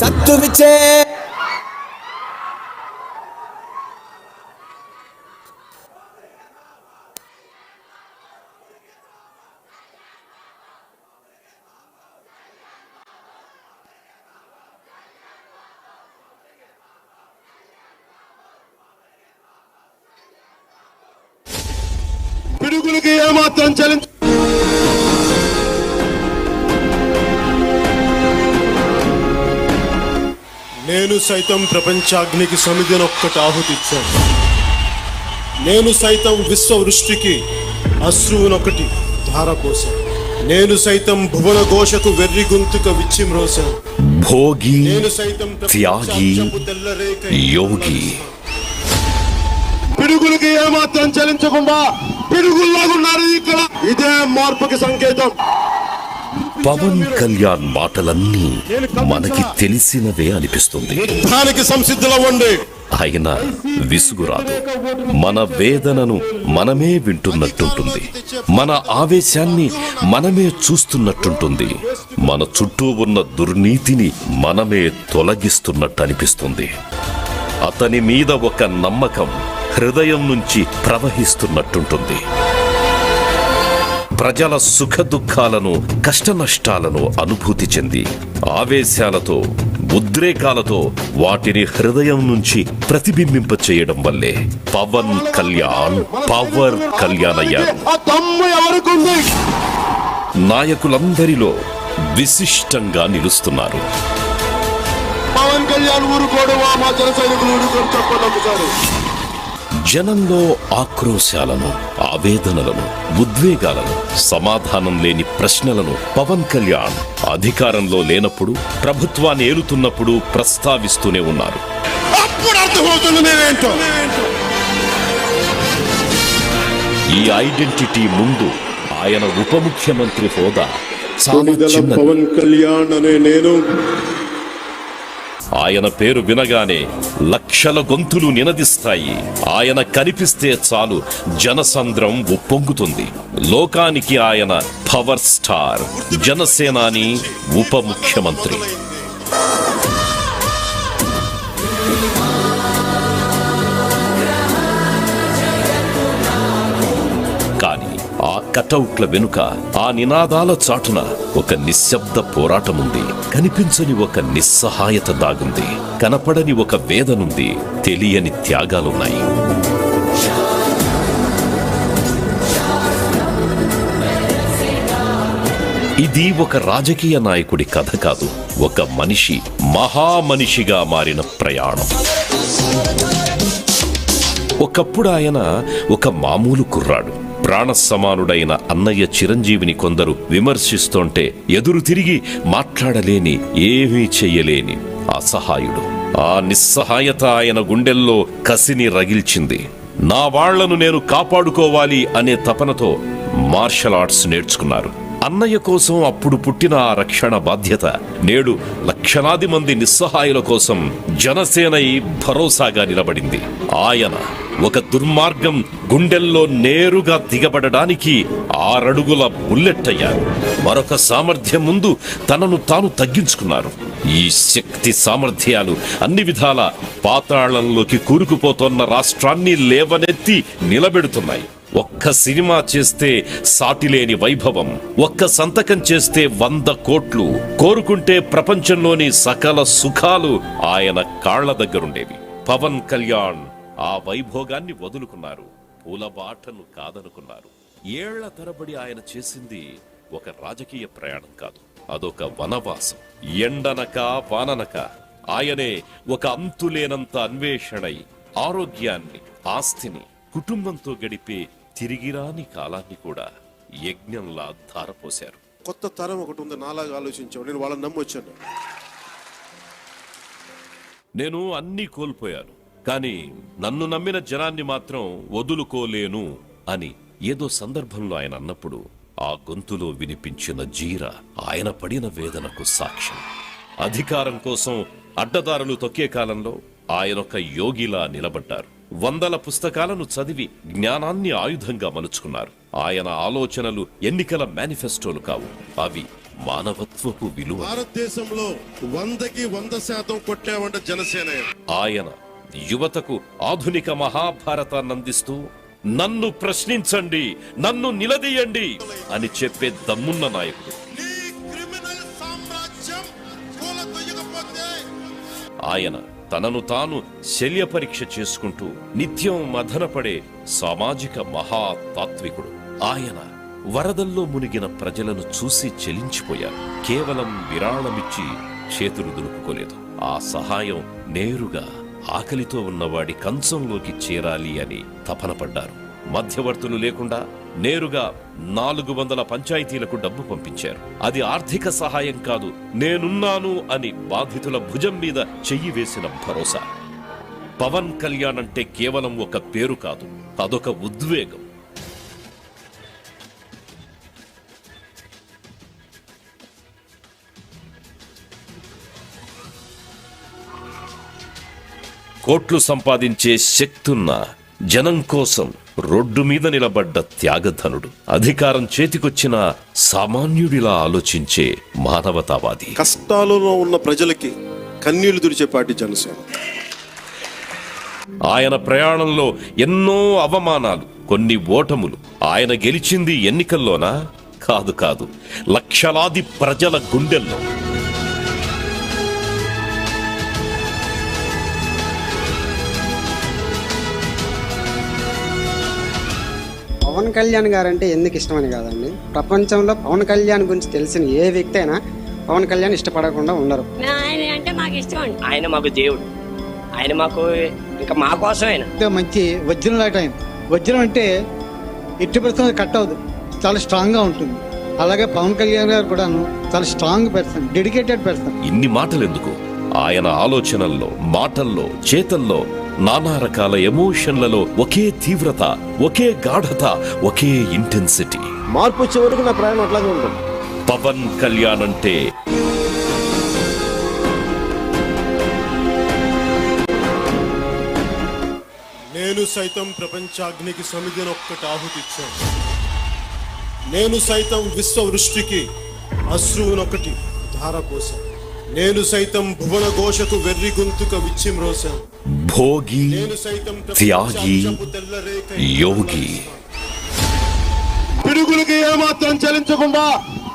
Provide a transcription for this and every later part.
సత్తువిచ్చే పిడుగులకి ఏమాత్రం చలించ నేను సైతం ప్రపంచాగ్నికి సమిధినొక్కటి ఆహుతిచ్చాను. నేను సైతం విశ్వవృష్టికి అశ్రువునొకటి ధారపోశాను. నేను సైతం భువన ఘోషకు వెర్రి గొంతుక విచ్చిమ్రోశాను. భోగి, నేను సైతం త్యాగి, యోగి. పిడుగులకి ఏమాత్రం చలించకుండా పిడుగుల్లాగున్నారు ఇక్కడ. ఇదే మార్పుకి సంకేతం. పవన్ కళ్యాణ్ మాటలన్నీ మనకి తెలిసినవే అనిపిస్తుంది. దానికి సంసిద్ధులవ్వండి. ఆయన విసుగురాదు. మన వేదనను మనమే వింటున్నట్టుంటుంది. మన ఆవేశాన్ని మనమే చూస్తున్నట్టుంటుంది. మన చుట్టూ ఉన్న దుర్నీతిని మనమే తొలగిస్తున్నట్టు అనిపిస్తుంది. అతని మీద ఒక నమ్మకం హృదయం నుంచి ప్రవహిస్తున్నట్టుంటుంది. ప్రజల సుఖ దుఃఖాలను, కష్ట నష్టాలను అనుభూతి చెంది ఆవేశాలతో, ఉద్రేకాలతో వాటిని హృదయం నుంచి ప్రతిబింబింప చేయడం వల్లే పవన్ కళ్యాణ్ పవర్ కళ్యాణ్ అయ్యారు. నాయకులందరిలో విశిష్టంగా నిలుస్తున్నారు. పవన్ కళ్యాణ్ ఊరుకోవడం మా జన సైనికులు ఊరుకోవడం చెప్పండి ఒకసారి. జనంలో ఆక్రోశాలను, ఆవేదనలను, ఉద్వేగాలను, సమాధానం లేని ప్రశ్నలను పవన్ కళ్యాణ్ అధికారంలో లేనప్పుడు, ప్రభుత్వాన్ని ఏలుతున్నప్పుడు ప్రస్తావిస్తూనే ఉన్నారు. ఈ ఐడెంటిటీ ముందు ఆయన ఉప ముఖ్యమంత్రి హోదా చాలా చిన్నది. పవన్ కళ్యాణ్ అనే నేను ఆయన పేరు వినగానే లక్షల గొంతులు నినదిస్తాయి. ఆయన కనిపిస్తే చాలు జనసంద్రం ఉప్పొంగుతుంది. లోకానికి ఆయన పవర్ స్టార్, జనసేనాని, ఉప ముఖ్యమంత్రి. కానీ ఆ కటౌట్ల వెనుక, ఆ నినాదాల చాటున ఒక నిశ్శబ్ద పోరాటముంది. కనిపించని ఒక నిస్సహాయత దాగుంది. కనపడని ఒక వేదనుంది. తెలియని త్యాగాలున్నాయి. ఇది ఒక రాజకీయ నాయకుడి కథ కాదు. ఒక మనిషి మహామనిషిగా మారిన ప్రయాణం. ఒకప్పుడు ఆయన ఒక మామూలు కుర్రాడు. ప్రాణ సమానుడైన అన్నయ్య చిరంజీవిని కొందరు విమర్శిస్తోంటే ఎదురు తిరిగి మాట్లాడలేని, ఏమీ చెయ్యలేని అసహాయుడు. ఆ నిస్సహాయత ఆయన గుండెల్లో కసిని రగిల్చింది. నా వాళ్లను నేను కాపాడుకోవాలి అనే తపనతో మార్షల్ ఆర్ట్స్ నేర్చుకున్నారు. అన్నయ్య కోసం అప్పుడు పుట్టిన ఆ రక్షణ బాధ్యత నేడు లక్షలాది మంది నిస్సహాయుల కోసం జనసేనై భరోసాగా నిలబడింది. ఆయన ఒక దుర్మార్గం గుండెల్లో నేరుగా దిగబడడానికి 6 అడుగుల బుల్లెట్ అయ్యారు. మరొక సామర్థ్యం ముందు తనను తాను తగ్గించుకున్నారు. ఈ శక్తి సామర్థ్యాలు అన్ని విధాల పాతాళంలోకి కూరుకుపోతున్న రాష్ట్రాన్ని లేవనెత్తి నిలబెడుతున్నాయి. ఒక్క సినిమా చేస్తే సాటిలేని వైభవం, ఒక్క సంతకం చేస్తే 100 కోట్లు, కోరుకుంటే ప్రపంచంలోని సకల సుఖాలు ఆయన కాళ్ల దగ్గరుండేవి. పవన్ కళ్యాణ్ ఆ వైభోగాన్ని వదులుకున్నారు. పూలబాటను కాదనుకున్నారు. ఏళ్ల తరబడి ఆయన చేసింది ఒక రాజకీయ ప్రయాణం కాదు, అదొక వనవాసం. ఎండనక వాననక ఆయనే ఒక అంతులేనంత అన్వేషణై ఆరోగ్యాన్ని, ఆస్తిని, కుటుంబంతో గడిపే తిరిగిరాని కాలాన్ని కూడా యజ్ఞంలా ధారపోశారు. కొత్త తరం ఒకటి ఉంది, నాలాగా ఆలోచించావు. నేను వాళ్ళని నమ్మొచ్చాను. నేను అన్నీ కోల్పోయాను, కానీ నన్ను నమ్మిన జనాన్ని మాత్రం వదులుకోలేను అని ఏదో సందర్భంలో ఆయన అన్నప్పుడు ఆ గొంతులో వినిపించిన జీర ఆయన పడిన వేదనకు సాక్ష్యం. అధికారం కోసం అడ్డదారులు తొక్కే కాలంలో ఆయనొక యోగిలా నిలబడ్డారు. 100 పుస్తకాలను చదివి జ్ఞానాన్ని ఆయుధంగా మలుచుకున్నారు. ఆయన ఆలోచనలు ఎన్నికల మేనిఫెస్టోలు కావు, అవి మానవత్వపు విలువ. భారతదేశంలో 100కి 100% కొట్టామంటే జనసేన. ఆయన యువతకు ఆధునిక మహాభారతాన్ని అందిస్తూ నన్ను ప్రశ్నించండి, నన్ను నిలదీయండి అని చెప్పే దమ్మున్న నాయకుడు. ఆయన తనను తాను శల్య పరీక్ష చేసుకుంటూ నిత్యం మదనపడే సామాజిక మహాతాత్వికుడు. ఆయన వరదల్లో మునిగిన ప్రజలను చూసి చెలించిపోయారు. కేవలం విరాళమిచ్చి చేతులు దులుపుకోలేదు. ఆ సహాయం నేరుగా ఆకలితో ఉన్నవాడి కంచంలోకి చేరాలి అని తపన పడ్డారు. మధ్యవర్తులు లేకుండా నేరుగా 400 పంచాయతీలకు డబ్బు పంపించారు. అది ఆర్థిక సహాయం కాదు, నేనున్నాను అని బాధితుల భుజం మీద చెయ్యి వేసిన భరోసా. పవన్ కళ్యాణ్ అంటే కేవలం ఒక పేరు కాదు, అదొక ఉద్వేగం. కోట్లు సంపాదించే శక్తున్న జనం కోసం రోడ్డు మీద నిలబడ్డ త్యాగధనుడు. అధికారం చేతికొచ్చిన సామాన్యుడిలా ఆలోచించే మానవతావాది. కష్టాలలో ఉన్న ప్రజలకి కన్నీళ్లు తుడిచే పార్టీ జనసేన. ఆయన ప్రయాణంలో ఎన్నో అవమానాలు, కొన్ని ఓటములు. ఆయన గెలిచింది ఎన్నికల్లోనా? కాదు కాదు, లక్షలాది ప్రజల గుండెల్లో. పవన్ కళ్యాణ్ గారు అంటే ఎందుకు ఇష్టమని కాదండి, ప్రపంచంలో పవన్ కళ్యాణ్ గురించి తెలిసిన ఏ వ్యక్తి అయినా పవన్ కళ్యాణ్ ఇష్టపడకుండా ఉండరు. ఆయన అంటే మాకు ఇష్టం అండి. ఆయన మాకు దేవుడు, ఆయన మాకు ఇంకా మా కోసం ఆయన మంచి వజ్రం లాంటి ఆయన. వజ్రం అంటే ఎట్టి పరిస్థితుల్లో కట్ అవ్వదు, చాలా స్ట్రాంగ్ గా ఉంటుంది. అలాగే పవన్ కళ్యాణ్ గారు కూడాను చాలా స్ట్రాంగ్ పర్సన్, డెడికేటెడ్ పర్సన్. ఇన్ని మాటలెందుకు? ఆయన ఆలోచనల్లో, మాటల్లో, చేతల్లో నానా రకాల ఎమోషన్లలో ఒకే తీవ్రత, ఒకే గాఢత, ఒకే ఇంటెన్సిటీ. మార్పు వచ్చే వరకు నా ప్రయాణం అట్లాగే ఉంటుంది. పవన్ కళ్యాణ్ అంటే నేను సైతం ప్రపంచాగ్నికి సమిధినొక్కటి ఆహుతిచ్చాను. నేను సైతం విశ్వవృష్టికి అశ్రువునొకటి ధారపోశాను. నేను సైతం భువన ఘోషకు వెర్రి గొంతుక విచ్చిమ్రోశాను. భోగి, త్యాగి, యోగి. పిడుగులకి ఏమాత్రం చలించకుండా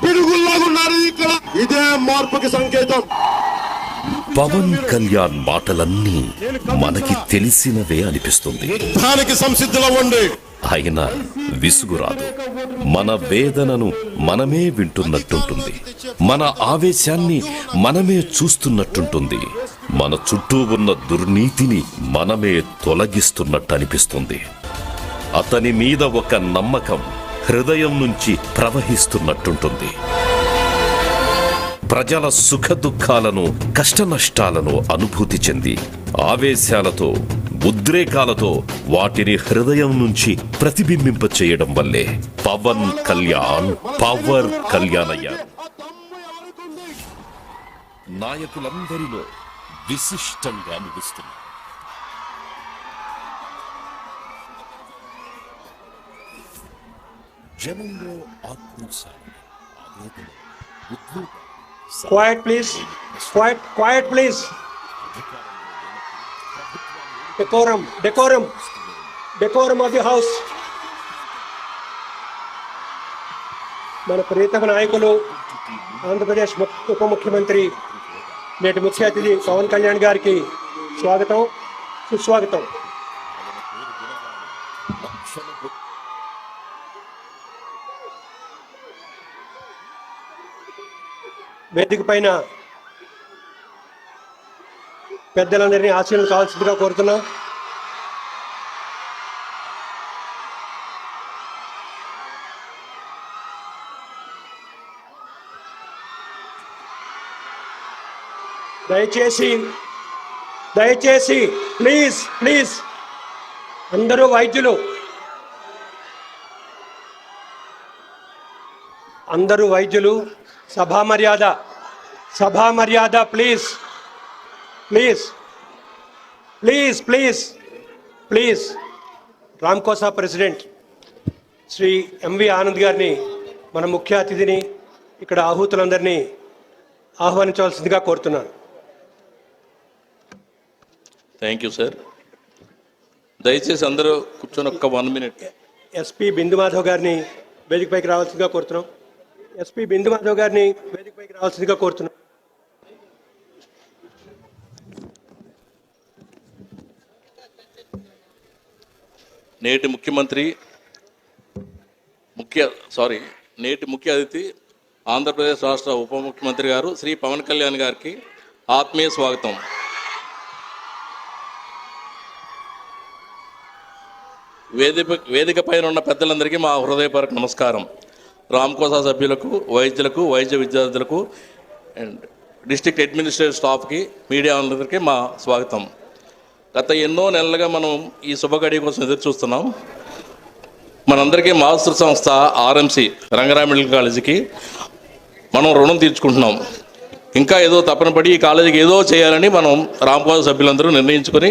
పిడుగుల్లాగున్నారు ఇక్కడ. ఇదే మార్పుకి సంకేతం. పవన్ కళ్యాణ్ మాటలన్నీ మనకి తెలిసినవే అనిపిస్తుంది. యుద్ధానికి సంసిద్ధులవ్వండి. ఆయన విసుగురాదు. మన వేదనను మనమే వింటున్నట్టుంటుంది. మన ఆవేశాన్ని మనమే చూస్తున్నట్టుంటుంది. మన చుట్టూ ఉన్న దుర్నీతిని మనమే తొలగిస్తున్నట్టు అనిపిస్తుంది. అతని మీద ఒక నమ్మకం హృదయం నుంచి ప్రవహిస్తున్నట్టుంటుంది. ప్రజల సుఖ దుఃఖాలను, కష్ట నష్టాలను అనుభూతి చెంది ఆవేశాలతో, ఉద్రేకాలతో వాటిని హృదయం నుంచి ప్రతిబింబింప చేయడం వల్లే పవన్ కళ్యాణ్ పవర్ కళ్యాణ్ అయ్యారు. నాయకులందరిలో విశిష్టంగా ముగుస్తున్నారు. జనంలో ఆత్మోత్సాహం, ఆవేదన, ఉద్వేగం. Quiet, please. Quiet, please. Decorum of the house. మన ప్రియతమ నాయకులు, ఆంధ్రప్రదేశ్ ఉప ముఖ్యమంత్రి, నేటి ముఖ్య అతిథి పవన్ కళ్యాణ్ గారికి స్వాగతం, సుస్వాగతం. వేదిక పైన పెద్దలందరినీ ఆశీర్వాదం కావాల్సిందిగా కోరుతున్నాం. దయచేసి ప్లీజ్ అందరూ వైద్యులు సభా మర్యాద please RAMCOSA president Shri MV Anand గారిని, మన ముఖ్య అతిథిని, ఇక్కడ ఆహూతులందరినీ ఆహ్వానించవలసిందిగా కోరుతున్నాను. Thank you sir. దయచేసి అందరూ కూర్చొని ఒక్క 1 minute. ఎస్పీ బిందు మాధవ్ గారిని వేదికపైకి రావాల్సిందిగా కోరుతున్నాం. నేటి ముఖ్యమంత్రి నేటి ముఖ్య అతిథి ఆంధ్రప్రదేశ్ రాష్ట్ర ఉప ముఖ్యమంత్రి గారు శ్రీ పవన్ కళ్యాణ్ గారికి ఆత్మీయ స్వాగతం. వేదిక పైన ఉన్న పెద్దలందరికీ మా హృదయపూర్వక నమస్కారం. రామ్కోసా సభ్యులకు, వైద్యులకు, వైద్య విద్యార్థులకు అండ్ డిస్ట్రిక్ట్ అడ్మినిస్ట్రేటివ్ స్టాఫ్కి, మీడియా అందరికీ మా స్వాగతం. గత ఎన్నో నెలలుగా మనం ఈ శుభగడి కోసం ఎదురు చూస్తున్నాం. మనందరికీ మాతృ సంస్థ ఆర్ఎంసి రంగారావు మెడికల్ కాలేజీకి మనం రుణం తీర్చుకుంటున్నాం. ఇంకా ఏదో తపన పడి ఈ కాలేజీకి ఏదో చేయాలని మనం రామ్కోజా సభ్యులందరూ నిర్ణయించుకొని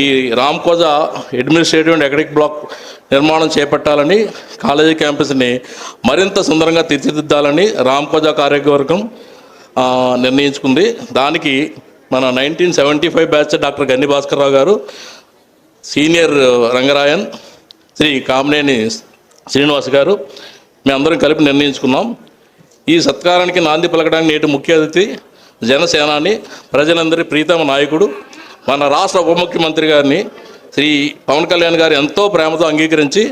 ఈ రామ్కోజా అడ్మినిస్ట్రేటివ్ అండ్ అకాడమిక్ బ్లాక్ నిర్మాణం చేపట్టాలని, కాలేజీ క్యాంపస్ని మరింత సుందరంగా తీర్చిదిద్దాలని రామ్కోజా కార్యవర్గం నిర్ణయించుకుంది. దానికి మన 1975 బ్యాచ్ డాక్టర్ గన్ని భాస్కర్రావు గారు, సీనియర్ రంగరాయన్, శ్రీ కామినేని శ్రీనివాస్ గారు, మేమందరం కలిపి నిర్ణయించుకున్నాం. ఈ సత్కారానికి నాంది పలకడానికి నేటి ముఖ్య అతిథి జనసేనాని, ప్రజలందరి ప్రీతమ నాయకుడు, మన రాష్ట్ర ఉప ముఖ్యమంత్రి గారిని శ్రీ పవన్ కళ్యాణ్ గారు ఎంతో ప్రేమతో అంగీకరించి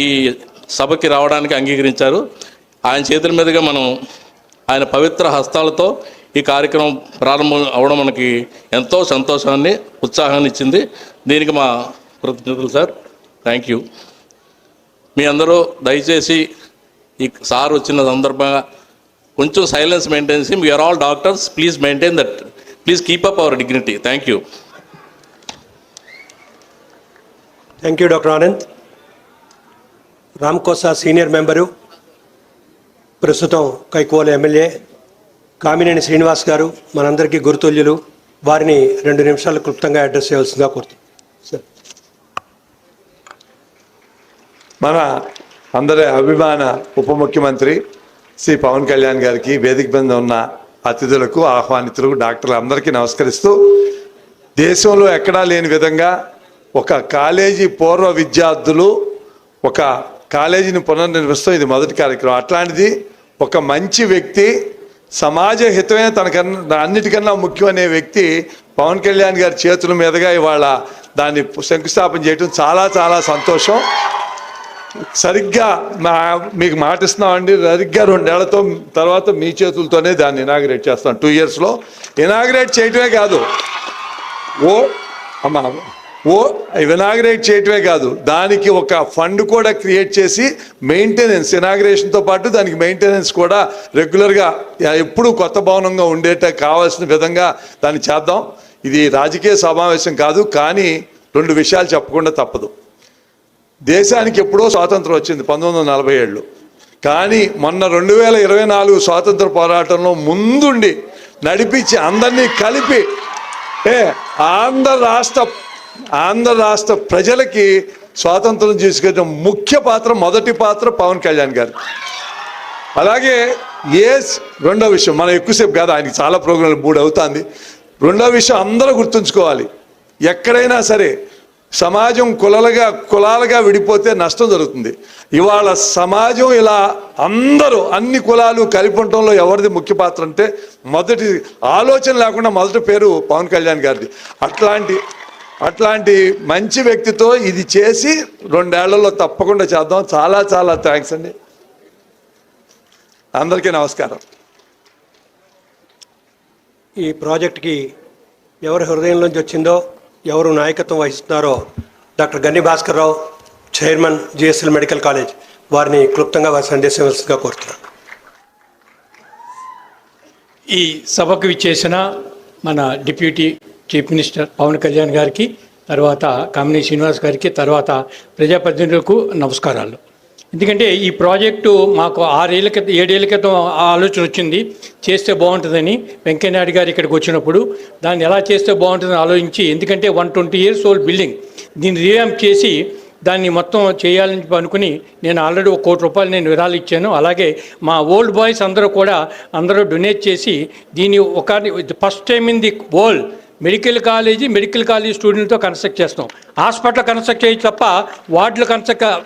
ఈ సభకి రావడానికి అంగీకరించారు. ఆయన చేతుల మీదుగా మనం ఆయన పవిత్ర హస్తాలతో ఈ కార్యక్రమం ప్రారంభం అవడం మనకి ఎంతో సంతోషాన్ని, ఉత్సాహాన్ని ఇచ్చింది. దీనికి మా కృతజ్ఞతలు సార్. Thank you. మీ అందరూ దయచేసి ఈ సార్ వచ్చిన సందర్భంగా కొంచెం సైలెన్స్ మెయింటైన్ చేసి, we are all doctors, please maintain that, please keep up our dignity. Thank you. Thank you doctor Anand. రామ్కోసా సీనియర్ మెంబరు, ప్రస్తుతం కైకోల ఎమ్మెల్యే కామినేని శ్రీనివాస్ గారు మనందరికీ గురుతుల్యులు. వారిని 2 నిమిషాలు క్లుప్తంగా అడ్రస్ చేయాల్సిందిగా కోరుతున్నాం సార్. మన అందరి అభిమాన ఉప ముఖ్యమంత్రి శ్రీ పవన్ కళ్యాణ్ గారికి, వేదిక మీద ఉన్న అతిథులకు, ఆహ్వానితులకు, డాక్టర్లు అందరికీ నమస్కరిస్తూ, దేశంలో ఎక్కడా లేని విధంగా ఒక కాలేజీ పూర్వ విద్యార్థులు ఒక కాలేజీని పునర్నిర్మిస్తాం. ఇది మొదటి కార్యక్రమం. అట్లాంటిది ఒక మంచి వ్యక్తి, సమాజ హితమే తనకన్నా అన్నిటికన్నా ముఖ్యమనే వ్యక్తి పవన్ కళ్యాణ్ గారి చేతుల మీదుగా ఇవాళ దాన్ని శంకుస్థాపన చేయడం చాలా చాలా సంతోషం. సరిగ్గా మీకు మాటిస్తున్నామండి, సరిగ్గా 2 ఏళ్లతో తర్వాత మీ చేతులతోనే దాన్ని ఇనాగ్రేట్ చేస్తాం. 2 ఇయర్స్లో ఇనాగ్రేట్ చేయటమే కాదు, ఇనాగ్రేట్ చేయటమే కాదు, దానికి ఒక ఫండ్ కూడా క్రియేట్ చేసి మెయింటెనెన్స్, ఇనాగ్రేషన్తో పాటు దానికి మెయింటెనెన్స్ కూడా రెగ్యులర్గా ఎప్పుడూ కొత్త భవనంగా ఉండేట కావాల్సిన విధంగా దాన్ని చేద్దాం. ఇది రాజకీయ సమావేశం కాదు, కానీ 2 విషయాలు చెప్పకుండా తప్పదు. దేశానికి ఎప్పుడో స్వాతంత్రం వచ్చింది 1947, కానీ మొన్న 2024 స్వాతంత్ర పోరాటంలో ముందుండి నడిపించి అందరినీ కలిపి ఆంధ్ర రాష్ట్ర ప్రజలకి స్వాతంత్రం తీసుకెళ్ళిన ముఖ్య పాత్ర, మొదటి పాత్ర పవన్ కళ్యాణ్ గారు. అలాగే రెండో విషయం, మనం ఎక్కువసేపు కాదు, ఆయనకి చాలా ప్రోగ్రాంలు 3 అవుతుంది. రెండో విషయం అందరూ గుర్తుంచుకోవాలి, ఎక్కడైనా సరే సమాజం కులాలుగా విడిపోతే నష్టం జరుగుతుంది. ఇవాళ సమాజం ఇలా అందరూ అన్ని కులాలు కలిపి ఉండటంలో ఎవరిది ముఖ్య పాత్ర అంటే మొదటి ఆలోచన లేకుండా మొదటి పేరు పవన్ కళ్యాణ్ గారిది. అట్లాంటి మంచి వ్యక్తితో ఇది చేసి 2 ఏళ్లలో తప్పకుండా చేద్దాం. చాలా చాలా థ్యాంక్స్ అండి. అందరికీ నమస్కారం. ఈ ప్రాజెక్ట్కి ఎవరి హృదయంలోంచి వచ్చిందో, ఎవరు నాయకత్వం వహిస్తున్నారో doctor Ganni Bhaskar Rao, chairman GSL medical college, వారిని క్లుప్తంగా వారి సందేశం ఇవ్వాల్సిందిగా కోరుతున్నాను. ఈ సభకు విచ్చేసిన మన deputy chief minister Pawan Kalyan గారికి, తర్వాత కామినేని శ్రీనివాస్ గారికి, తర్వాత ప్రజాప్రతినిధులకు నమస్కారాలు. ఎందుకంటే ఈ ప్రాజెక్టు మాకు 7 ఏళ్ల క్రితం ఆలోచన వచ్చింది, చేస్తే బాగుంటుందని. వెంకయ్యనాయుడు గారు ఇక్కడికి వచ్చినప్పుడు దాన్ని ఎలా చేస్తే బాగుంటుందని ఆలోచించి, ఎందుకంటే 120 years old బిల్డింగ్, దీన్ని రీవ్యాంప్ చేసి దాన్ని మొత్తం చేయాలని అనుకుని నేను ఆల్రెడీ 1 కోటి రూపాయలు నేను విరాళాలు ఇచ్చాను. అలాగే మా ఓల్డ్ బాయ్స్ అందరూ డొనేట్ చేసి దీన్ని first time in the world medical college స్టూడెంట్తో కన్స్ట్రక్ట్ చేస్తాం. హాస్పిటల్ కన్స్ట్రక్ట్ చేయొచ్చు తప్ప వార్డులు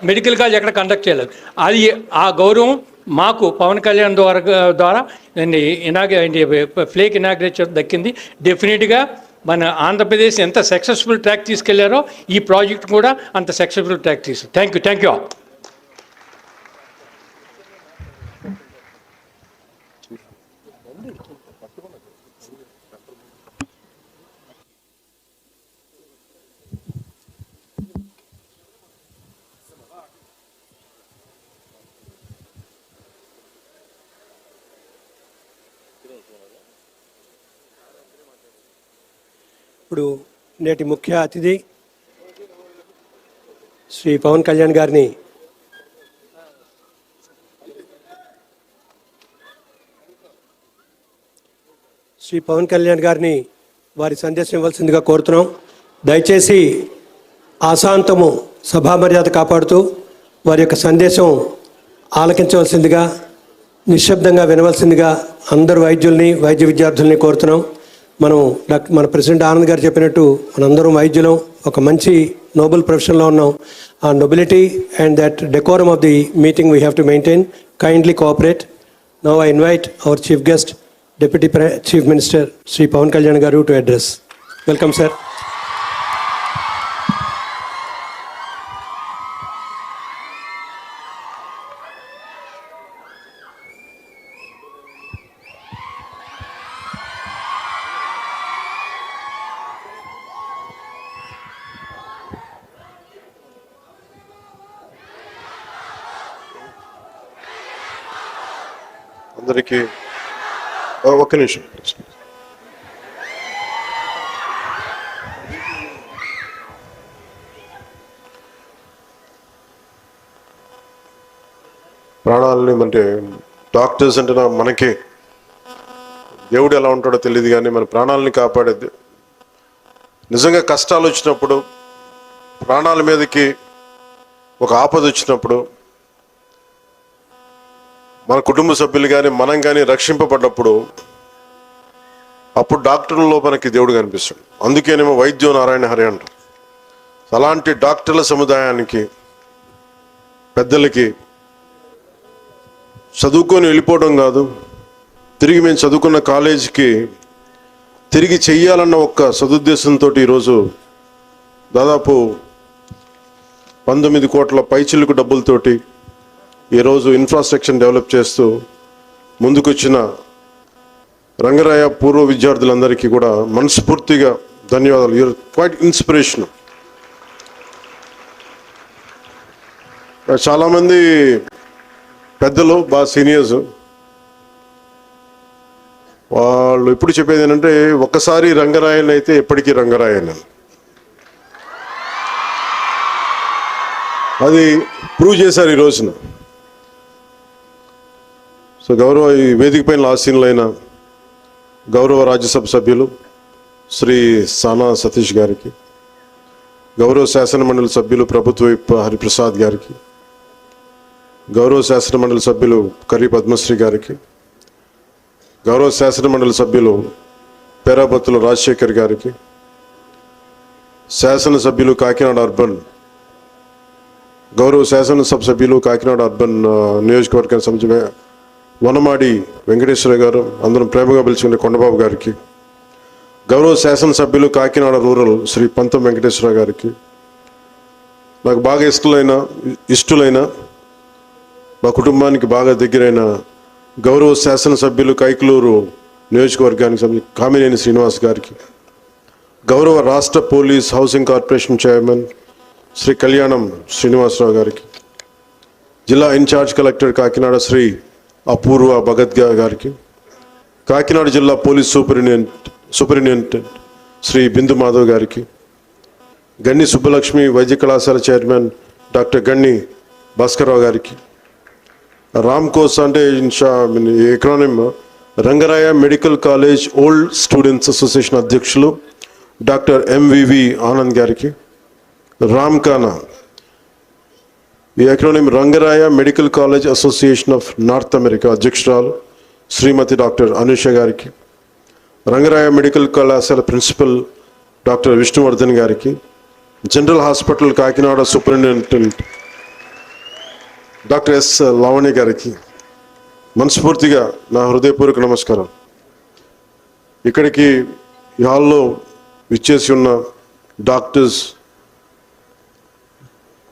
మెడికల్ కాలేజ్ ఎక్కడ కండక్ట్ చేయలేదు. అది ఆ గౌరవం మాకు పవన్ కళ్యాణ్ ద్వారా ఫ్లేక్ ఇనాగ్రేషన్ దక్కింది. డెఫినెట్గా మన ఆంధ్రప్రదేశ్ ఎంత సక్సెస్ఫుల్ ట్రాక్ తీసుకెళ్లారో ఈ ప్రాజెక్ట్ కూడా అంత సక్సెస్ఫుల్ ట్రాక్ తీసుకు. Thank you. ఇప్పుడు నేటి ముఖ్య అతిథి శ్రీ పవన్ కళ్యాణ్ గారిని వారి సందేశం ఇవ్వాల్సిందిగా కోరుతున్నాం. దయచేసి ఆశాంతము సభా మర్యాద కాపాడుతూ వారి యొక్క సందేశం ఆలకించవలసిందిగా, నిశ్శబ్దంగా వినవలసిందిగా అందరు వైద్యుల్ని, వైద్య విద్యార్థుల్ని కోరుతున్నాం. మన ప్రెసిడెంట్ ఆనంద్ గారు చెప్పినట్టు మనందరం వైద్యులం, ఒక మంచి నోబెల్ ప్రొఫెషన్లో ఉన్నాం. ఆ nobility and that decorum of the meeting we have to maintain. Kindly cooperate. Now I invite our chief guest, Deputy Chief Minister Sri Pawan Kalyan Garu to address. Welcome, sir. అందరికీ ఒక్క నిమిషం. ప్రాణాలని అంటే doctors అంటే మనకి దేవుడు ఎలా ఉంటాడో తెలియదు, కానీ మన ప్రాణాలని కాపాడేది. నిజంగా కష్టాలు వచ్చినప్పుడు, ప్రాణాల మీదకి ఒక ఆపద వచ్చినప్పుడు, మన కుటుంబ సభ్యులు కానీ మనం కానీ రక్షింపబడ్డప్పుడు అప్పుడు డాక్టర్లలో మనకి దేవుడు కనిపిస్తాడు. అందుకేనేమో వైద్యం నారాయణ హరి అంటారు. అలాంటి డాక్టర్ల సముదాయానికి, పెద్దలకి చదువుకొని వెళ్ళిపోవడం కాదు, తిరిగి మేము చదువుకున్న కాలేజీకి తిరిగి చెయ్యాలన్న ఒక్క సదుద్దేశంతో ఈరోజు దాదాపు 19 కోట్ల పైచిలుకు డబ్బులతోటి ఈరోజు ఇన్ఫ్రాస్ట్రక్చర్ డెవలప్ చేస్తూ ముందుకొచ్చిన రంగరాయ పూర్వ విద్యార్థులందరికీ కూడా మనస్ఫూర్తిగా ధన్యవాదాలు. You're quite inspiration. చాలామంది పెద్దలు, బాగా సీనియర్స్, వాళ్ళు ఎప్పుడు చెప్పేది ఏంటంటే ఒక్కసారి రంగరాయన్ అయితే ఎప్పటికీ రంగరాయన్. అది ప్రూవ్ చేశారు ఈ రోజున. సో గౌరవ ఈ వేదిక పైన ఆసీనులైన గౌరవ రాజ్యసభ సభ్యులు శ్రీ సానా సతీష్ గారికి, గౌరవ శాసనమండలి సభ్యులు ప్రభుత్వ విప్ హరిప్రసాద్ గారికి, గౌరవ శాసనమండలి సభ్యులు కర్రీ పద్మశ్రీ గారికి, గౌరవ శాసనమండలి సభ్యులు పేరాబత్తుల రాజశేఖర్ గారికి, శాసనసభ్యులు కాకినాడ అర్బన్, గౌరవ శాసనసభ సభ్యులు కాకినాడ అర్బన్ నియోజకవర్గానికి సంబంధించిన వనమాడి వెంకటేశ్వర గారు, అందరం ప్రేమగా పిలుచుకునే కొండబాబు గారికి, గౌరవ శాసనసభ్యులు కాకినాడ రూరల్ శ్రీ పంతం వెంకటేశ్వర గారికి, నాకు బాగా ఇష్టలైన మా కుటుంబానికి బాగా దగ్గరైన గౌరవ శాసనసభ్యులు కైకలూరు నియోజకవర్గానికి సంబంధించి కామినేని శ్రీనివాస్ గారికి, గౌరవ రాష్ట్ర police housing corporation chairman Shri Kalyanam Srinivasarao గారికి, జిల్లా ఇన్ఛార్జ్ కలెక్టర్ కాకినాడ శ్రీ అపూర్వ భగత్ గారికి, కాకినాడ జిల్లా పోలీస్ సూపరింటెండెంట్ శ్రీ బిందు మాధవ్ గారికి, గన్ని సుబ్బలక్ష్మి వైద్య కళాశాల చైర్మన్ డాక్టర్ గన్ని భాస్కర్రావు గారికి, రామ్కోస్ అంటే acronym Rangaraya medical college old students association అధ్యక్షులు డాక్టర్ ఎంవివి ఆనంద్ గారికి, రామ్కానా ఈ acronym Rangaraya medical college association of North America అధ్యక్షురాలు శ్రీమతి డాక్టర్ అనుష గారికి, రంగరాయ మెడికల్ కళాశాల ప్రిన్సిపల్ డాక్టర్ విష్ణువర్ధన్ గారికి, general hospital Kakinada superintendent doctor S Lavanya గారికి మనస్ఫూర్తిగా నా హృదయపూర్వక నమస్కారం. ఇక్కడికి ఈ హాల్లో విచ్చేసి ఉన్న డాక్టర్స్,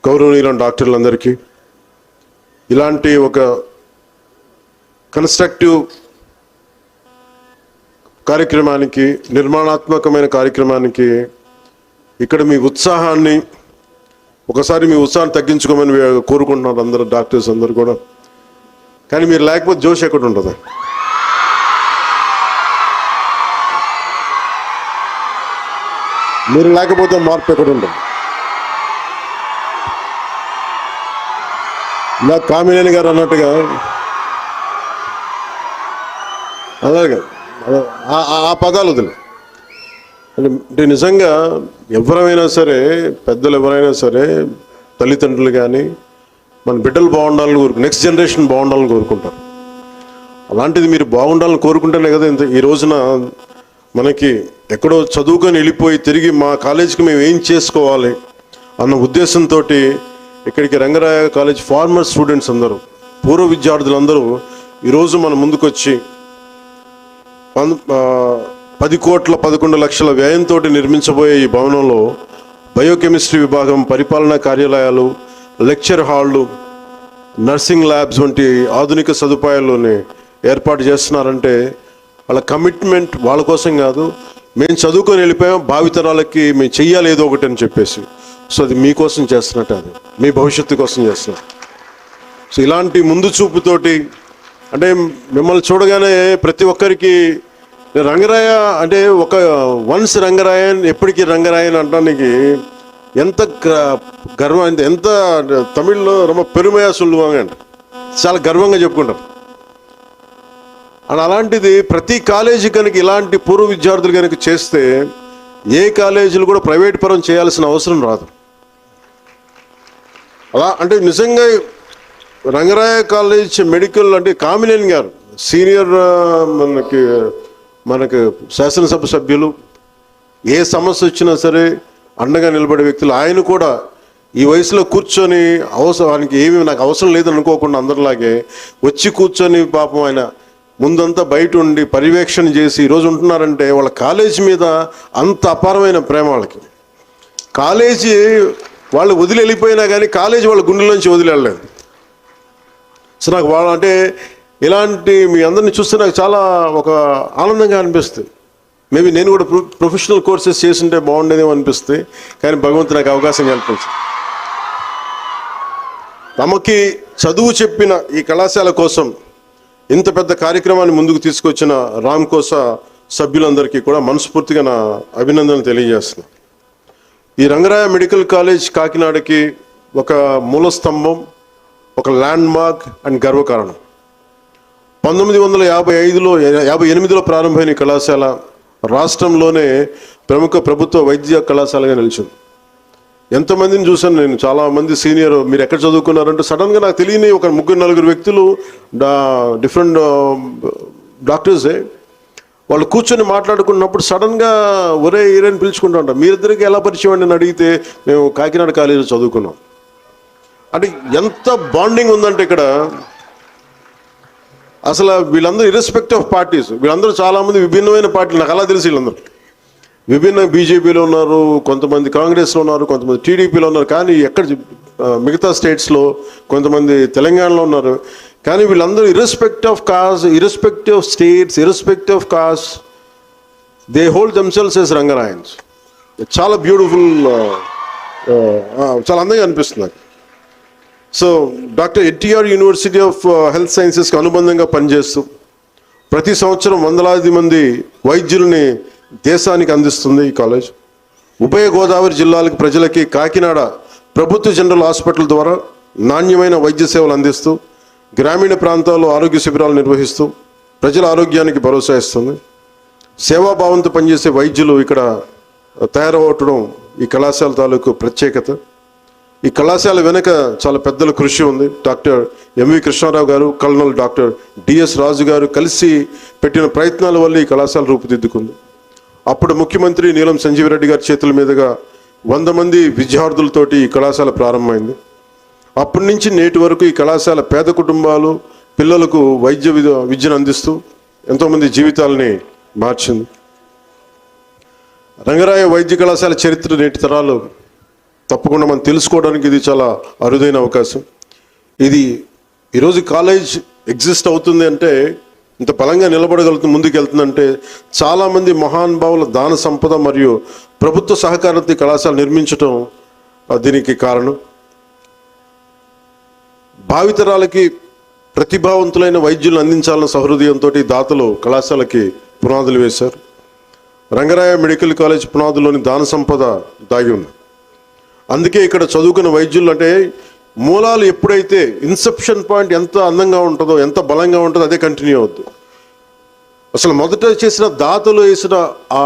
గౌరవనీయులైన డాక్టర్లందరికీ, ఇలాంటి ఒక కన్స్ట్రక్టివ్ కార్యక్రమానికి, నిర్మాణాత్మకమైన కార్యక్రమానికి ఇక్కడ మీ ఉత్సాహాన్ని ఒకసారి మీ ఉత్సాహాన్ని తగ్గించుకోమని కోరుకుంటున్నారు అందరూ డాక్టర్స్ అందరూ కూడా. కానీ మీరు లేకపోతే జోష్ ఎక్కడ ఉంటుంది? మీరు లేకపోతే మార్పు ఎక్కడ ఉండదు. ఇలా కామినేని గారు అన్నట్టుగా అలాగే ఆ పదాలు వదిలే అంటే నిజంగా ఎవరైనా సరే, పెద్దలు ఎవరైనా సరే, తల్లిదండ్రులు కానీ మన బిడ్డలు బాగుండాలని నెక్స్ట్ జనరేషన్ బాగుండాలని కోరుకుంటారు. అలాంటిది మీరు బాగుండాలని కోరుకుంటేనే కదా ఈ రోజున మనకి ఎక్కడో చదువుకొని వెళ్ళిపోయి తిరిగి మా కాలేజీకి మేము ఏం చేసుకోవాలి అన్న ఉద్దేశంతో ఇక్కడికి రంగరాయ కాలేజ్ ఫార్మర్ స్టూడెంట్స్ అందరూ, పూర్వ విద్యార్థులందరూ ఈరోజు మన ముందుకొచ్చి 10,11,00,000 వ్యయంతో నిర్మించబోయే ఈ భవనంలో బయోకెమిస్ట్రీ విభాగం, పరిపాలనా కార్యాలయాలు, లెక్చర్ హాళ్ళు, నర్సింగ్ ల్యాబ్స్ వంటి ఆధునిక సదుపాయాల్లోనే ఏర్పాటు చేస్తున్నారంటే వాళ్ళ కమిట్మెంట్ వాళ్ళ కోసం కాదు, మేము చదువుకొని వెళ్ళిపోయాం, భావితరాలకి మేము చెయ్యాలి ఏదో ఒకటి అని చెప్పేసి. సో అది మీకోసం చేస్తున్నట్టు, అది మీ భవిష్యత్తు కోసం చేస్తున్నారు. సో ఇలాంటి ముందు చూపుతోటి అంటే మిమ్మల్ని చూడగానే ప్రతి ఒక్కరికి రంగరాయ అంటే ఒక వన్స్ రంగరాయన్ ఎప్పటికీ రంగరాయన్ అనడానికి ఎంత గర్వం, ఎంత తమిళ్లో రొమ్మ పెరుమయ సొల్లువాంగ అంటే చాలా గర్వంగా చెప్పుకుంటారు. అండ్ అలాంటిది ప్రతి కాలేజీ కనుక ఇలాంటి పూర్వ విద్యార్థులు కనుక చేస్తే ఏ కాలేజీలు కూడా ప్రైవేట్ పరం చేయాల్సిన అవసరం రాదు. అలా అంటే నిజంగా రంగరాయ కాలేజ్ మెడికల్ అంటే కామినేని గారు సీనియర్ మనకి శాసనసభ సభ్యులు, ఏ సమస్య వచ్చినా సరే అండగా నిలబడే వ్యక్తులు. ఆయన కూడా ఈ వయసులో కూర్చొని ఆయనకి ఏమీ నాకు అవసరం లేదని అనుకోకుండా అందరిలాగే వచ్చి కూర్చొని పాపం ఆయన ముందంతా బయట ఉండి పర్యవేక్షణ చేసి ఈరోజు ఉంటున్నారంటే వాళ్ళ కాలేజీ మీద అంత అపారమైన ప్రేమ వాళ్ళకి. కాలేజీ వాళ్ళు వదిలి వెళ్ళిపోయినా కానీ కాలేజీ వాళ్ళ గుండెల్లోంచి వదిలి వెళ్ళలేదు. సో నాకు వాళ్ళ అంటే ఇలాంటి మీ అందరినీ చూస్తే నాకు చాలా ఒక ఆనందంగా అనిపిస్తుంది. మేబీ నేను కూడా ప్రొఫెషనల్ కోర్సెస్ చేస్తుంటే బాగుండేదేమో అనిపిస్తుంది, కానీ భగవంతుడు నాకు అవకాశం కల్పించింది. తమకి చదువు చెప్పిన ఈ కళాశాల కోసం ఇంత పెద్ద కార్యక్రమాన్ని ముందుకు తీసుకొచ్చిన రామ్కోసా సభ్యులందరికీ కూడా మనస్ఫూర్తిగా నా అభినందనలు తెలియజేస్తున్నాను. ఈ రంగరాయ మెడికల్ కాలేజ్ కాకినాడకి ఒక మూల స్తంభం, ఒక ల్యాండ్ మార్క్ అండ్ గర్వకారణం. 1958లో ప్రారంభమైన ఈ కళాశాల రాష్ట్రంలోనే ప్రముఖ ప్రభుత్వ వైద్య కళాశాలగా నిలిచింది. ఎంతమందిని చూశాను నేను, చాలామంది సీనియర్ మీరు ఎక్కడ చదువుకున్నారంటే సడన్గా నాకు తెలియని ఒక 3-4 వ్యక్తులు డిఫరెంట్ డాక్టర్సే వాళ్ళు కూర్చొని మాట్లాడుకున్నప్పుడు సడన్గా ఒరే ఈరని పిలుచుకుంటూ ఉంటాం. మీరిద్దరికి ఎలా పరిచయం అని అడిగితే మేము కాకినాడ కాలేజీలో చదువుకున్నాం. అంటే ఎంత బాండింగ్ ఉందంటే ఇక్కడ అసలు వీళ్ళందరూ ఇర్రెస్పెక్ట్ ఆఫ్ పార్టీస్, వీళ్ళందరూ చాలామంది విభిన్నమైన పార్టీలు, నాకు అలా తెలిసి వీళ్ళందరూ విభిన్న బీజేపీలో ఉన్నారు, కొంతమంది కాంగ్రెస్లో ఉన్నారు, కొంతమంది టీడీపీలో ఉన్నారు, కానీ ఎక్కడ మిగతా స్టేట్స్లో కొంతమంది తెలంగాణలో ఉన్నారు. కానీ వీళ్ళందరూ irrespective of caste, irrespective of states, irrespective of caste, they hold themselves as Rangarayans. చాలా బ్యూటిఫుల్, చాలా అందంగా అనిపిస్తుంది నాకు. So doctor NTR university of health సైన్సెస్కి అనుబంధంగా పనిచేస్తూ ప్రతి సంవత్సరం వందలాది మంది వైద్యుల్ని దేశానికి అందిస్తుంది ఈ కాలేజ్. ఉభయ గోదావరి జిల్లాలకు ప్రజలకి కాకినాడ ప్రభుత్వ జనరల్ హాస్పిటల్ ద్వారా నాణ్యమైన వైద్య సేవలు అందిస్తూ గ్రామీణ ప్రాంతాల్లో ఆరోగ్య శిబిరాలు నిర్వహిస్తూ ప్రజల ఆరోగ్యానికి భరోసా ఇస్తుంది. సేవాభావంతో పనిచేసే వైద్యులు ఇక్కడ తయారవటం ఈ కళాశాల తాలూకు ప్రత్యేకత. ఈ కళాశాల వెనుక చాలా పెద్దల కృషి ఉంది. డాక్టర్ ఎంవి కృష్ణారావు గారు, కల్నల్ డాక్టర్ డిఎస్ రాజు గారు కలిసి పెట్టిన ప్రయత్నాల వల్ల ఈ కళాశాల రూపుదిద్దుకుంది. అప్పుడు ముఖ్యమంత్రి నీలం సంజీవరెడ్డి గారి చేతుల మీదుగా 100 మంది విద్యార్థులతోటి ఈ కళాశాల ప్రారంభమైంది. అప్పటి నుంచి నేటి వరకు ఈ కళాశాల పేద కుటుంబాలు పిల్లలకు వైద్య విద్యను అందిస్తూ ఎంతోమంది జీవితాలని మార్చింది. రంగరాయ వైద్య కళాశాల చరిత్ర నేటి తరాలు తప్పకుండా మనం తెలుసుకోవడానికి ఇది చాలా అరుదైన అవకాశం. ఇది ఈరోజు కాలేజ్ ఎగ్జిస్ట్ అవుతుంది అంటే, ఇంత బలంగా నిలబడగలుగుతుంది, ముందుకు వెళ్తుందంటే చాలామంది మహానుభావుల దాన సంపద మరియు ప్రభుత్వ సహకారంతో కళాశాల నిర్మించడం దీనికి కారణం. భావితరాలకి ప్రతిభావంతులైన వైద్యులను అందించాలన్న సహృదయంతో దాతలు కళాశాలకి పునాదులు వేశారు. రంగరాయ మెడికల్ కాలేజ్ పునాదులోని దాన సంపద దాగి ఉంది. అందుకే ఇక్కడ చదువుకున్న వైద్యులు అంటే మూలాలు ఎప్పుడైతే ఇన్సెప్షన్ పాయింట్ ఎంత అందంగా ఉంటుందో, ఎంత బలంగా ఉంటుందో అదే కంటిన్యూ అవుద్ది. అసలు మొదట చేసిన దాతలు వేసిన ఆ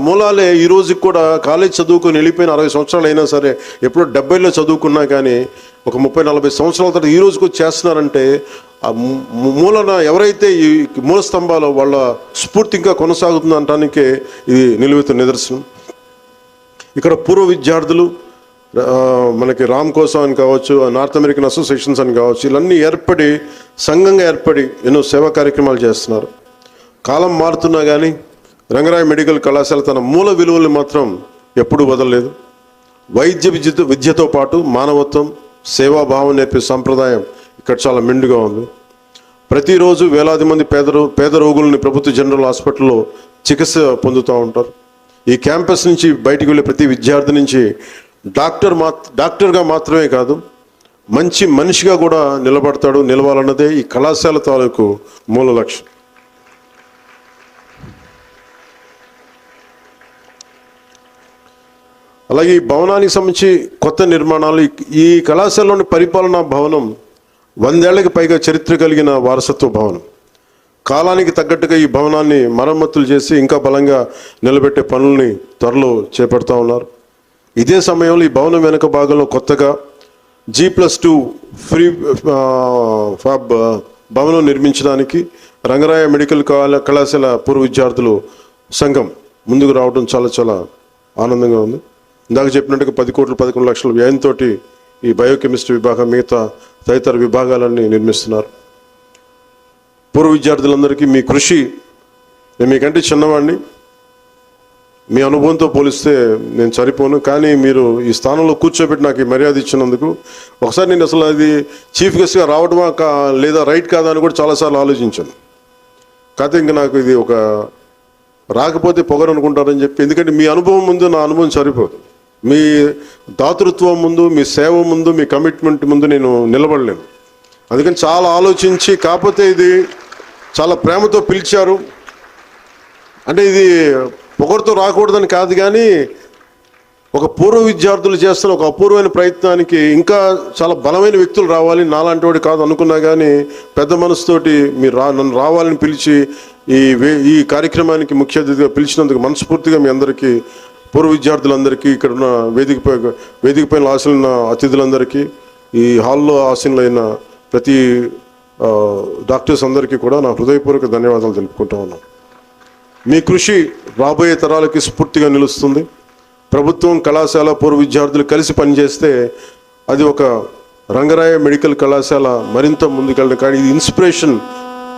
మూలాలే ఈ రోజుకి కూడా కాలేజ్ చదువుకొని వెళ్ళిపోయిన 60 సంవత్సరాలు అయినా సరే, ఎప్పుడో 70లో చదువుకున్నా కానీ ఒక 30-40 సంవత్సరాల తర్వాత ఈ రోజుకి చేస్తున్నారంటే ఆ మూలన ఎవరైతే ఈ మూల స్తంభాలు వాళ్ళ స్ఫూర్తి ఇంకా కొనసాగుతుంది అనటానికే ఇది నిలువెత్తు నిదర్శనం. ఇక్కడ పూర్వ విద్యార్థులు మనకి రామ్ కోసం అని కావచ్చు, నార్త్ అమెరికన్ అసోసియేషన్స్ అని కావచ్చు, ఇవన్నీ ఏర్పడి సంఘంగా ఏర్పడి ఎన్నో సేవా కార్యక్రమాలు చేస్తున్నారు. కాలం మారుతున్నా కానీ రంగరాయ మెడికల్ కళాశాల తన మూల విలువలు మాత్రం ఎప్పుడూ వదలలేదు. విద్యతో పాటు మానవత్వం, సేవాభావం నేర్పే సంప్రదాయం ఇక్కడ చాలా మెండుగా ఉంది. ప్రతిరోజు వేలాది మంది పేద రోగులని ప్రభుత్వ జనరల్ హాస్పిటల్లో చికిత్స పొందుతూ ఉంటారు. ఈ క్యాంపస్ నుంచి బయటికి వెళ్ళే ప్రతి విద్యార్థి నుంచి డాక్టర్గా మాత్రమే కాదు, మంచి మనిషిగా కూడా నిలవాలన్నదే ఈ కళాశాల తాలూకు మూల లక్ష్యం. అలాగే ఈ భవనానికి సంబంధించి కొత్త నిర్మాణాలు, ఈ కళాశాలలోని పరిపాలనా భవనం 100 ఏళ్లకు పైగా చరిత్ర కలిగిన వారసత్వ భవనం. కాలానికి తగ్గట్టుగా ఈ భవనాన్ని మరమ్మతులు చేసి ఇంకా బలంగా నిలబెట్టే పనుల్ని త్వరలో చేపడతా ఉన్నారు. ఇదే సమయంలో ఈ భవనం వెనుక భాగంలో కొత్తగా G+2 ఫ్రీ ఫాబ్ భవనం నిర్మించడానికి రంగరాయ మెడికల్ కళాశాల పూర్వ విద్యార్థులు సంఘం ముందుకు రావడం చాలా చాలా ఆనందంగా ఉంది. ఇందాక చెప్పినట్టుగా 10 కోట్ల 11 లక్షల వ్యయంతో ఈ బయోకెమిస్ట్రీ విభాగం మిగతా తదితర విభాగాలన్నీ నిర్మిస్తున్నారు. పూర్వ విద్యార్థులందరికీ మీ కృషి, నేను మీకంటే చిన్నవాడిని, మీ అనుభవంతో పోలిస్తే నేను సరిపోను, కానీ మీరు ఈ స్థానంలో కూర్చోబెట్టి నాకు ఈ మర్యాద ఇచ్చినందుకు ఒకసారి నేను అసలు అది చీఫ్ గెస్ట్గా రావడమా లేదా రైట్ కాదా అని కూడా చాలాసార్లు ఆలోచించాను. కాకపోతే ఇంకా నాకు ఇది ఒక రాకపోతే పొగరు అనుకుంటారని చెప్పి, ఎందుకంటే మీ అనుభవం ముందు నా అనుభవం సరిపోదు. మీ దాతృత్వం ముందు, మీ సేవ ముందు, మీ కమిట్మెంట్ ముందు నేను నిలబడలేను. అందుకని చాలా ఆలోచించి, కాకపోతే ఇది చాలా ప్రేమతో పిలిచారు. అంటే ఇది పొగరుతో రాకూడదని కాదు, కానీ ఒక పూర్వ విద్యార్థులు చేస్తున్న ఒక అపూర్వమైన ప్రయత్నానికి ఇంకా చాలా బలమైన వ్యక్తులు రావాలి, నాలాంటి వాడు కాదు అనుకున్నా కానీ పెద్ద మనసుతోటి మీరు నన్ను రావాలని పిలిచి ఈ కార్యక్రమానికి ముఖ్య అతిథిగా పిలిచినందుకు మనస్ఫూర్తిగా మీ అందరికీ, పూర్వ విద్యార్థులందరికీ, ఇక్కడ ఉన్న వేదికపైన ఆశలున్న అతిథులందరికీ, ఈ హాల్లో ఆశీనులైన ప్రతి డాక్టర్స్ అందరికీ కూడా నా హృదయపూర్వక ధన్యవాదాలు తెలుపుకుంటా ఉన్నాను. మీ కృషి రాబోయే తరాలకి స్ఫూర్తిగా నిలుస్తుంది. ప్రభుత్వం, కళాశాల, పూర్వ విద్యార్థులు కలిసి పనిచేస్తే అది ఒక రంగరాయ మెడికల్ కళాశాల మరింత ముందుకెళ్ళడం. కానీ ఇది ఇన్స్పిరేషన్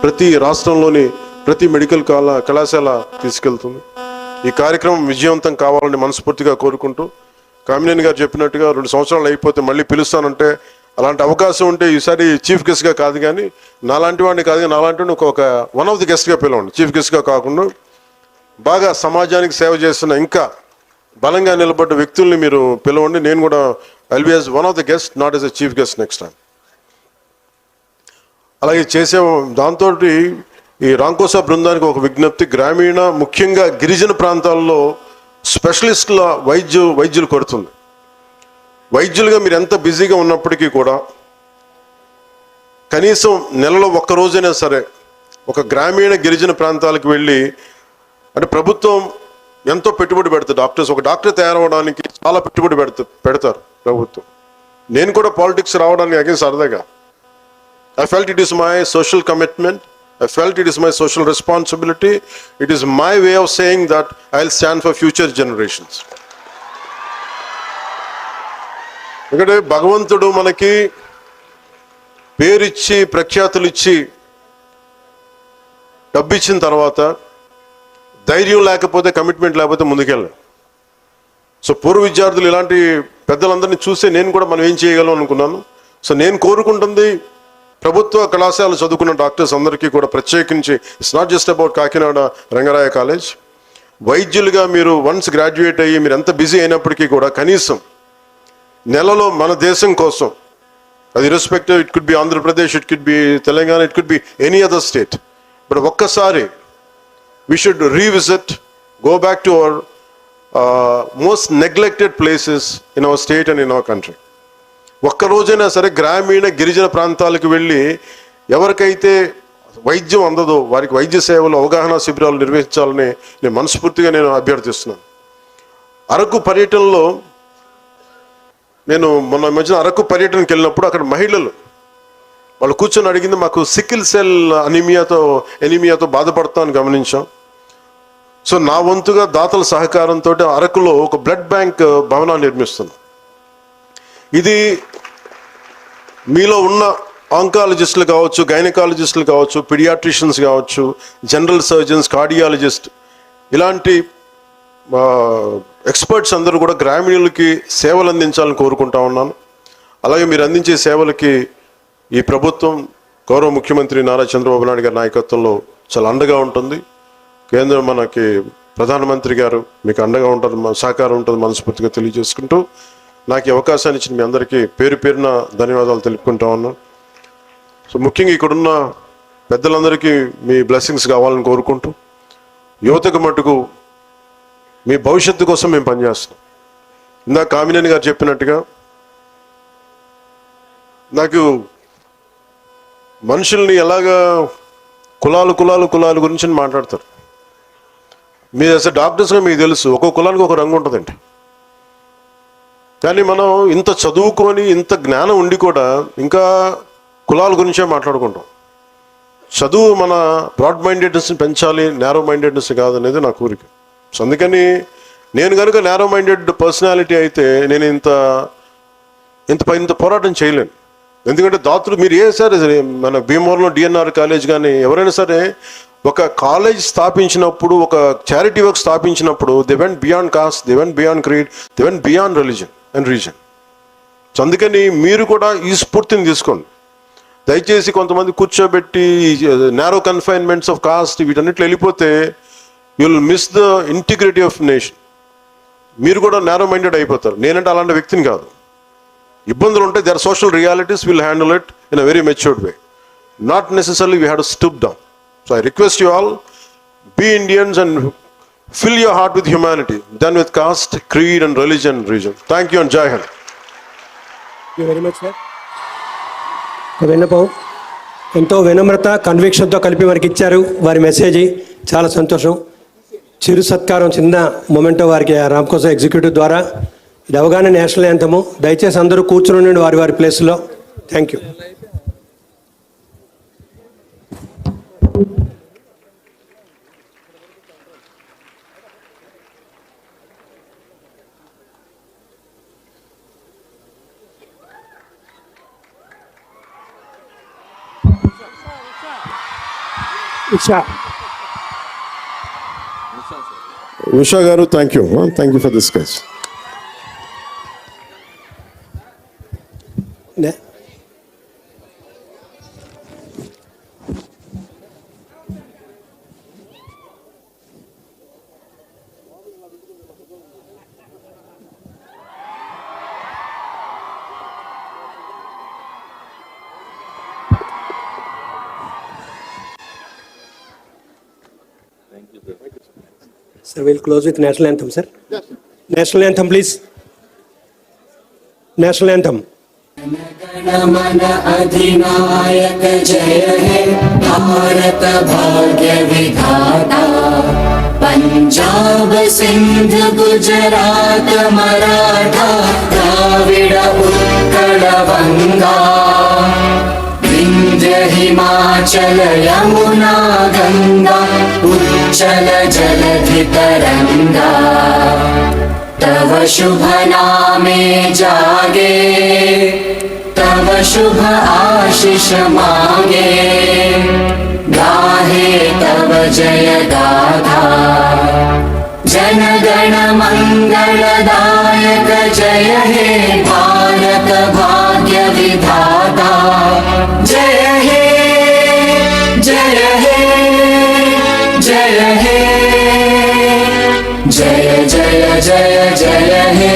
ప్రతి రాష్ట్రంలోని ప్రతి మెడికల్ కళాశాల తీసుకెళ్తుంది. ఈ కార్యక్రమం విజయవంతం కావాలని మనస్ఫూర్తిగా కోరుకుంటూ, కామినేని గారు చెప్పినట్టుగా 2 సంవత్సరాలు అయిపోతే మళ్ళీ పిలుస్తానంటే, అలాంటి అవకాశం ఉంటే ఈసారి చీఫ్ గెస్ట్గా కాదు కానీ నాలాంటి వాడిని కాదు కానీ నాలాంటి వాడిని ఒక వన్ ఆఫ్ ది గెస్ట్గా పిలవండి. చీఫ్ గెస్ట్గా కాకుండా బాగా సమాజానికి సేవ చేస్తున్న ఇంకా బలంగా నిలబడ్డ వ్యక్తుల్ని మీరు పిలవండి. నేను కూడా I'll be as one of the guest, not as a chief guest next time. అలాగే చేసే దాంతో ఈ రాంకోసా బృందానికి ఒక విజ్ఞప్తి, గ్రామీణ ముఖ్యంగా గిరిజన ప్రాంతాల్లో స్పెషలిస్టుల వైద్యులు కొడుతుంది. వైద్యులుగా మీరు ఎంత బిజీగా ఉన్నప్పటికీ కూడా కనీసం నెలలో 1 రోజైనా సరే ఒక గ్రామీణ గిరిజన ప్రాంతాలకు వెళ్ళి, అంటే ప్రభుత్వం ఎంతో పెట్టుబడి పెడుతుంది డాక్టర్స్, ఒక డాక్టర్ తయారవడానికి చాలా పెట్టుబడి పెడతారు ప్రభుత్వం. నేను కూడా పాలిటిక్స్ రావడానికి అగైన్ సరదాగా I felt it is my social commitment, I felt it is my social responsibility, it is my way of saying that I'll stand for future generations. ఎందుకంటే భగవంతుడు మనకి పేరిచ్చి ప్రఖ్యాతులు ఇచ్చి డబ్బు ఇచ్చిన తర్వాత ధైర్యం లేకపోతే, కమిట్మెంట్ లేకపోతే ముందుకెళ్ళాలి. సో పూర్వ విద్యార్థులు ఇలాంటి పెద్దలందరినీ చూస్తే నేను కూడా మనం ఏం చేయగలం అనుకున్నాను. సో నేను కోరుకుంటుంది ప్రభుత్వ కళాశాలలు చదువుకున్న డాక్టర్స్ అందరికీ కూడా ప్రత్యేకించి, it's not just about Kakinada Rangaraya college, వైద్యులుగా మీరు వన్స్ గ్రాడ్యుయేట్ అయ్యి మీరు ఎంత బిజీ అయినప్పటికీ కూడా కనీసం నెలలో మన దేశం కోసం, అది respective, it could be Andhra Pradesh, it could be Telangana, it could be any other state, but ఒక్కసారి we should revisit go back to our most neglected places in our state and in our country. ఒక్క రోజైనా సరే గ్రామీణ గిరిజన ప్రాంతాలకు వెళ్ళి ఎవరికైతే వైద్యం అందదో వారికి వైద్య సేవలు అవగాహన శిబిరాలు నిర్వహించాలని నేను మనస్ఫూర్తిగా అభ్యర్థిస్తున్నాను. అరకు పర్యటనలో నేను మొన్న మధ్యన అరకు పర్యటనకి వెళ్ళినప్పుడు అక్కడ మహిళలు వాళ్ళు కూర్చొని అడిగింది, మాకు సికిల్ సెల్ ఎనీమియాతో బాధపడతామని గమనించాం. సో నా వంతుగా దాతల సహకారంతో అరకులో ఒక బ్లడ్ బ్యాంక్ భవనాన్ని నిర్మిస్తున్నాం. ఇది మీలో ఉన్న ఆంకాలజిస్టులు కావచ్చు, గైనకాలజిస్టులు కావచ్చు, పీడియాట్రిషియన్స్ కావచ్చు, జనరల్ సర్జన్స్, కార్డియాలజిస్ట్, ఇలాంటి ఎక్స్పర్ట్స్ అందరూ కూడా గ్రామీణులకి సేవలు అందించాలని కోరుకుంటా ఉన్నాను. అలాగే మీరు అందించే సేవలకి ఈ ప్రభుత్వం గౌరవ ముఖ్యమంత్రి నారా చంద్రబాబు నాయుడు గారి నాయకత్వంలో చాలా అండగా ఉంటుంది. కేంద్రం మనకి ప్రధానమంత్రి గారు మీకు అండగా ఉంటారు, సహకారం ఉంటుంది మనస్ఫూర్తిగా తెలియజేసుకుంటూ నాకు ఈ అవకాశాన్ని ఇచ్చిన మీ అందరికీ పేరు పేరున ధన్యవాదాలు తెలుపుకుంటా ఉన్నాను. సో ముఖ్యంగా ఇక్కడున్న పెద్దలందరికీ మీ బ్లెస్సింగ్స్ కావాలని కోరుకుంటూ, యువతకు మటుకు మీ భవిష్యత్తు కోసం మేము పనిచేస్తాం. ఇందాక కామినేని గారు చెప్పినట్టుగా నాకు మనుషుల్ని ఎలాగా కులాలు గురించి మాట్లాడతారు. మీరు అసలు డాక్టర్స్గా మీకు తెలుసు ఒక్కొక్క కులానికి ఒక రంగు ఉంటుందండి. కానీ మనం ఇంత చదువుకొని ఇంత జ్ఞానం ఉండి కూడా ఇంకా కులాల గురించే మాట్లాడుకుంటాం. చదువు మన బ్రాడ్ మైండెడ్నెస్ని పెంచాలి, నేరో మైండెడ్నెస్ కాదనేది నా కోరిక. సో అందుకని నేను కనుక నేరో మైండెడ్ పర్సనాలిటీ అయితే నేను ఇంత పోరాటం చేయలేను. ఎందుకంటే దాతలు మీరు సరే మన భీమవరంలో డిఎన్ఆర్ కాలేజ్ కానీ ఎవరైనా సరే ఒక కాలేజ్ స్థాపించినప్పుడు, ఒక చారిటీ వర్క్ స్థాపించినప్పుడు they went beyond caste, they went beyond creed, they went beyond religion and reason. So అందుకని మీరు కూడా ఈ స్ఫూర్తిని తీసుకోండి. దయచేసి కొంతమంది కూర్చోబెట్టి నేరో కన్ఫైన్మెంట్స్ ఆఫ్ కాస్ట్ వీటన్నిట్లో వెళ్ళిపోతే you will miss the integrity of nation. మీరు కూడా నేరో మైండెడ్ అయిపోతారు. నేనంటే అలాంటి వ్యక్తిని కాదు. ఇబ్బందులు ఉంటే their social realities will handle it in a very matured way. Not necessary we have to stoop down. So I request you all, be Indians and fill your heart with humanity, done with caste, creed and religion and region. Thank you and Jai Hind. Thank you very much, sir. విన్నపం ఎంతో వినమ్రత, కన్విక్షన్తో కలిపి మనకి ఇచ్చారు. వారి message చాలా సంతోషం. చిరు సత్కారం, చిన్న మొమెంటో వారికి రామకోస ఎగ్జిక్యూటివ్ ద్వారా. ఇది అవగాహన నేషనల్ యాంథము. దయచేసి అందరూ కూర్చుని ఉండండి వారి ప్లేస్లో. Thank you. Usha garu, thank you. Thank you for this, guys. Sir, we'll close with national anthem, sir. Yes. National anthem, please. National anthem. मन अधिनायक जय हे भारत भाग्य विधाता पंजाब सिंध गुजरात मराठा द्राविड उत्कल बंगा विंध्य हिमाचल यमुना गंगा उच्चल जलधि तरंगा तव शुभ नामे जागे तव शुभ आशीष मांगे गाहे तव जय गाथा जन गण मंगलदायक जय हे भारत भाग्य विधाता जय हे जय हे जय हे जय जय जय जय हे